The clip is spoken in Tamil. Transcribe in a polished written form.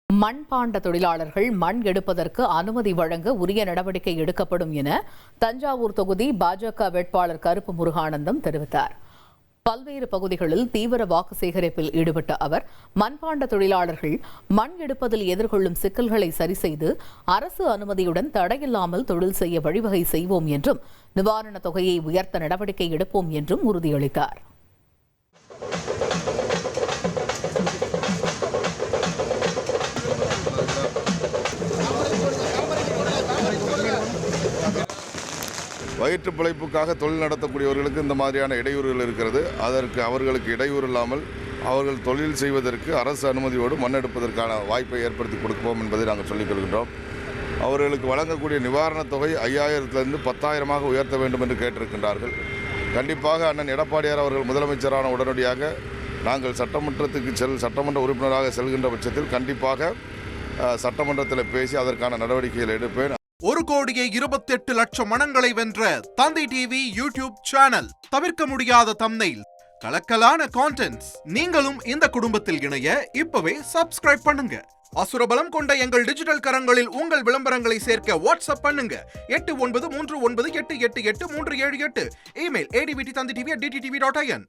மண்பாண்ட தொழிலாளர்கள் மண் எடுப்பதற்கு அனுமதி வழங்க உரிய நடவடிக்கை எடுக்கப்படும் என தஞ்சாவூர் தொகுதி பாஜக வேட்பாளர் கருப்பு முருகானந்தம் தெரிவித்தார். பல்வேறு பகுதிகளில் தீவிர வாக்கு சேகரிப்பில் ஈடுபட்ட அவர் மண்பாண்ட தொழிலாளர்கள் மண் எடுப்பதில் எதிர்கொள்ளும் சிக்கல்களை சரி செய்து அரசு அனுமதியுடன் தடையில்லாமல் தொழில் செய்ய வழிவகை செய்வோம் என்றும் நிவாரணத் தொகையை உயர்த்த நடவடிக்கை எடுப்போம் என்றும் உறுதியளித்தார். வயிற்று பிழைப்புக்காக தொழில் நடத்தக்கூடியவர்களுக்கு இந்த மாதிரியான இடையூறுகள் இருக்கிறது. அதற்கு அவர்களுக்கு இடையூறு இல்லாமல் அவர்கள் தொழில் செய்வதற்கு அரசு அனுமதியோடு மண் எடுப்பதற்கான வாய்ப்பை ஏற்படுத்தி கொடுப்போம் என்பதை நாங்கள் சொல்லிக் கொள்கின்றோம். அவர்களுக்கு வழங்கக்கூடிய நிவாரணத் தொகை 5000லிருந்து 10,000 உயர்த்த வேண்டும் என்று கேட்டிருக்கின்றார்கள். கண்டிப்பாக அண்ணன் எடப்பாடியார் அவர்கள் முதலமைச்சரான உடனடியாக நாங்கள் சட்டமன்ற உறுப்பினராக செல்கின்ற பட்சத்தில் கண்டிப்பாக சட்டமன்றத்தில் பேசி அதற்கான நடவடிக்கைகள் எடுப்பேன். 1,28,00,000 மனங்களை வென்ற தந்தி டிவி யூடியூப் சேனல். தவிர்க்க முடியாத தம்ப்நெயில், கலக்கலான கான்டென்ட்ஸ். நீங்களும் இந்த குடும்பத்தில் இணைய இப்பவே சப்ஸ்கிரைப் பண்ணுங்க. அசுரபலம் கொண்ட எங்கள் டிஜிட்டல் கரங்களில் உங்கள் விளம்பரங்களை சேர்க்க வாட்ஸ்அப் பண்ணுங்க. 8939888838. Email advtthanditv@dttv.in.